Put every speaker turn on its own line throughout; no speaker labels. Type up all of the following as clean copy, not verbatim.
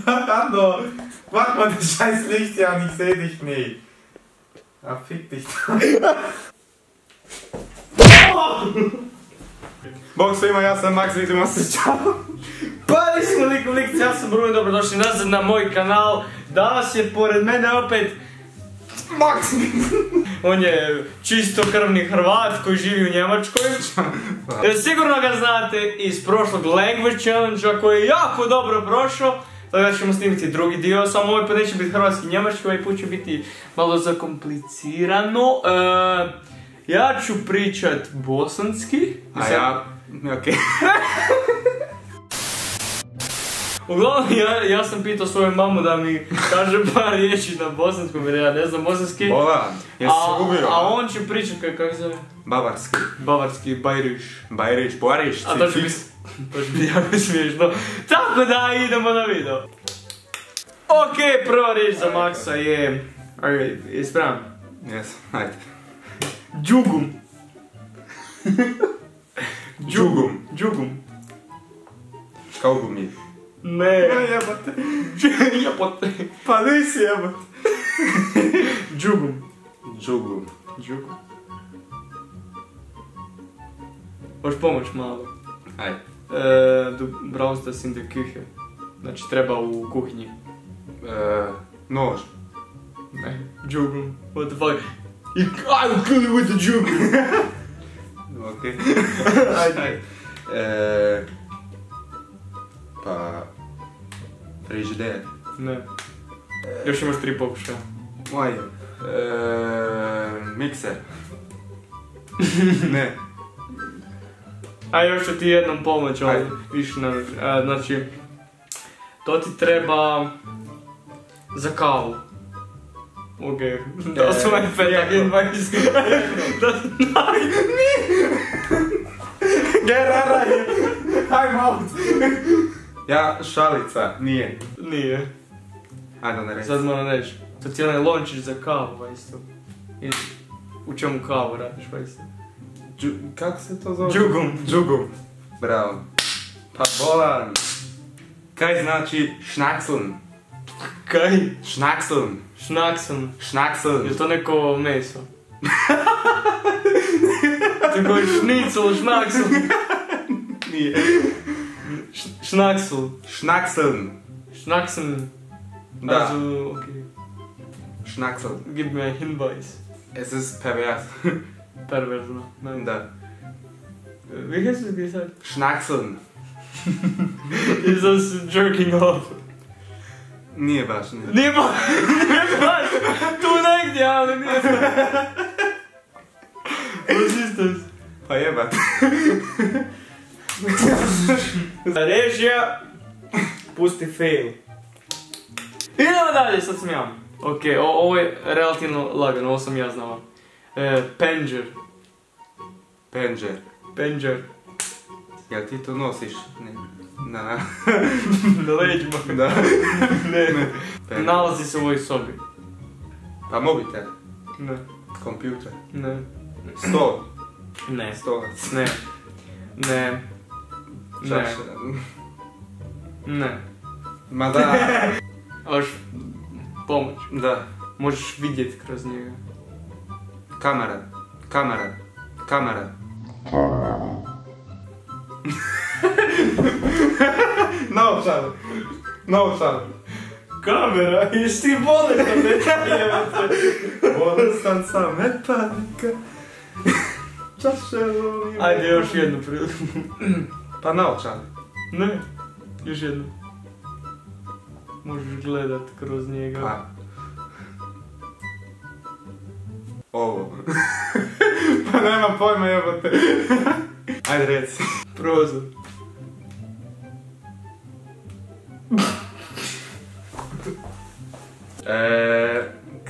Fernando, mach mal das scheiß Licht an, ich seh dich nicht. Ah, fick dich doch. Bog svima, ja sam Max, vidimo se, čao.
Palismo lik, ja sam Bruno, dobrodošli nazad na moj kanal. Danas je pored mene opet Max. On je čisto krvni Hrvat koji živi u Njemačkoj. Sigurno ga znate iz prošlog Language Challenge-a koji je jako dobro prošao. Sada ćemo snimiti drugi dio, samo ovaj put neće biti hrvatski i njemački, ovaj put će biti malo zakomplicirano. Ja ću pričat bosanski.
A ja... okej.
Uglavnom, ja sam pitao svoju mamu da mi kaže par riječi na bosanskom jer ja ne znam bosanski.
Bolan, jesi se ubio?
A on će pričat kako se zove?
Bavarski.
Bavarski, Bajriš.
Bajriš, Boriš,
A to će biti jako smiješno. Tako da idemo na video. Okej, prva riječ za Maxa je... je spreman?
Jesam, ajde.
Džugum.
Džugum.
Džugum.
Kaugumi.
Ne.
Jebate.
Jebote.
Pa nisi jebate.
Džugum.
Džugum.
Džugum. Možeš pomoć malo.
Ajde.
Du brauchst das in der Küche. Znači treba u kuhinji.
Nož.
Ne. Džugum. What the fuck? I will kill you with the džugum.
Okej.
Ajde.
Pa... frižider.
Ne. Još imaš 3 pokušaja.
Ajde. Mikser. Ne.
A još ću ti jednom pomoć, ali više ne može. Znači, to ti treba za kavu. Okej, da su moj petak in 20.
Gerara je. I'm out. Ja, šalica. Nije.
Nije.
Ajde ne reći.
Sad moram reći. To ti je onaj lončić za kavu, isto. U čemu kavu radiš, isto.
Kako se to zove?
Džugum.
Džugum. Bravo. Pa bolan. Kaj znači šnacklen?
Kaj?
Šnacklen.
Šnacklen.
Šnacklen.
Je to neko meso? Ti koji šnicl, šnackl.
Nije.
Šnackl.
Šnacklen.
Šnackl.
Da.
Also, okay.
Šnacklen.
Gib mir einen Hinweis.
Es ist pervers.
Perverzno. Nein.
Da.
Wie hast du es gesagt?
Šnacklen.
Ist das jerking off?
Nije baš, nije.
Nije baš! Tu negdje, ali nije baš. Was ist das?
Pa jebat.
Režija. Pusti fail. Idemo dalje, sad sam ja. Okej, ovo je relativno lagano, ovo sam ja znao. Penđer.
Penđer.
Penđer.
Jel ti to nosiš? Na
Na leđima.
Da.
Ne.
Penđer.
Nalazi se u ovoj sobi.
Pa mobitel.
Ne.
Kompjuter.
Ne.
Stol.
Ne.
Stolac.
Ne. Ne. Ne.
Čaša.
Ne.
Ma da.
Možeš pomoć.
Da.
Možeš vidjeti kroz njega.
Kamera. Kamera. Kamera. Naočale. Naočale.
Kamera, jesi ti bolestan, ne jebate.
Bolestan sam, ne panika. Čaše volim.
Ajde, još jednu priliku.
Pa naočale.
Ne, još jednu. Možeš gledat kroz njega.
Pa. Ovo. Pa nemam pojma jebate. Ajde reci.
Prozor.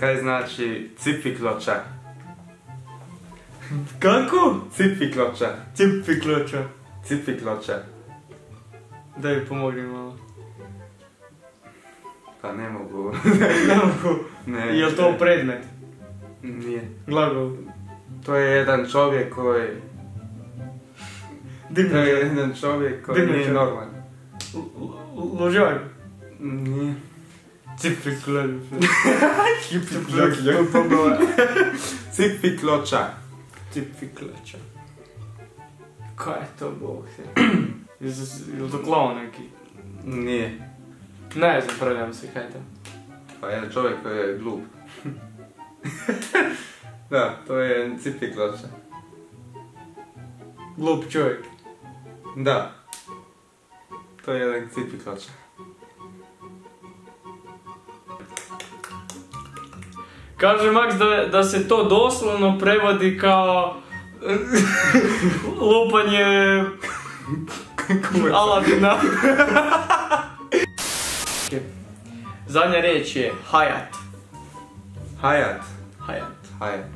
Kaj znači cipikloča?
Kako?
Cipikloča.
Cipikloča.
Cipikloča.
Daj mi pomogni malo.
Pa ne mogu.
Ne mogu.
Ne.
Jel to predmet?
Nije.
Glagol.
To je jedan čovjek koji... To je jedan čovjek koji nije normalan.
Ložak.
Nije.
Cipikloča.
Cipikloča.
Cipikloča. Kaj je to, Bog se? Je to klaun neki?
Nije.
Ne znam, pravljam se, kaj je to?
Pa jedan čovjek koji je glup. Da, to je cipikloča.
Glup čovjek.
Da. To je jedan cipikloča.
Kaže Max da se to doslovno prevodi kao lupanje Aladina. Zadnja riječ je Hayat.
Hayat.
Hayat.
Hayat.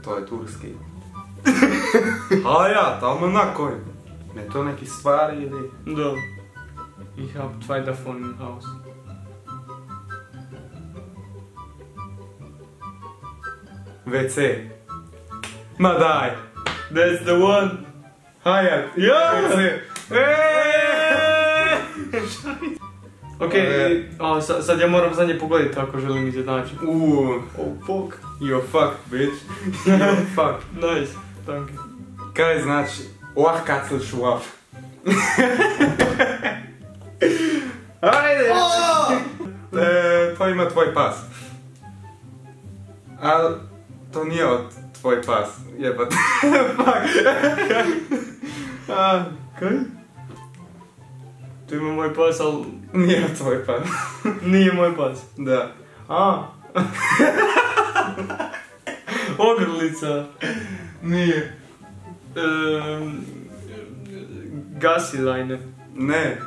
To je turski. Hayat, ali na koji? Ne to neki stvari ili?
Da. Ich hab 2 davon im Haus.
WC. Ma daj.
That's the one.
Hayat.
Ja!
WC.
Okej, sad ja moram zadnje pogledati ako želim izjednačiti.
Oh fuck. You're fucked, bitch. You're fucked.
Nice, danke.
Kaj znači? Oahkaclšuaf. Ajde! To ima tvoj pas. Al, to nije tvoj pas. Jebat. Fuck.
Kaj? To ima moj pas, ali
Nije tvoj pas.
nije moj pas.
Da.
A. Ogrlica.
Nije.
Gassi-Leine.
Ne.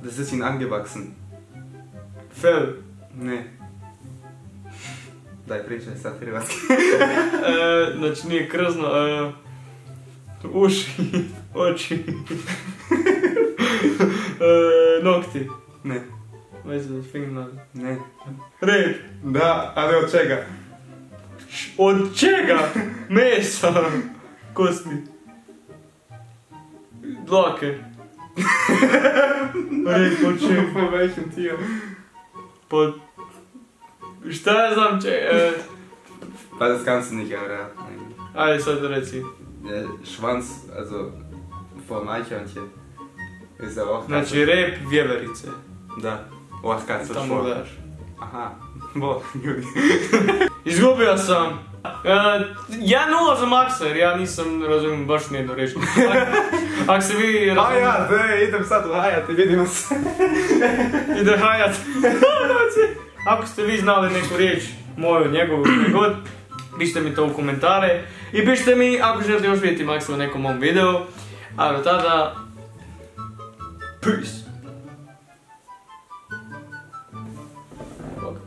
Das ist ihn angewachsen.
Fel.
Ne. Daj pričaj sad hrvatski.
Znači nije krzno, uši, oči, nokti.
Ne.
Veze, fingernail.
Ne.
Rep.
Da, ali od čega?
Od čega? Mesa. Kosti. Dlake. Rep, od čega?
Po većem tijelu.
Pod... Šta ja znam
Pa das kannst du nicht erraten.
Ajde sad reci.
Der Schwanz, also vom Eichhörnchen, ist er auch.
Znači rep vjeverice.
Da. Oahkaclšuaf.
Tamo gledaš.
Aha. Bo, ljudi.
Izgubio sam. 1-0 za Maxa jer ja nisam razumijem baš nijednu riječ. Ako se vi razumijete...
Hayat, idem sad u Hayat i vidimo se.
Ide Hayat. Ako ste vi znali neku riječ, moju, njegovu, god, pišite mi to u komentare. I pišite mi ako želite još vidjeti Maxa u nekom mom videu. A do tada... Peace. Bog.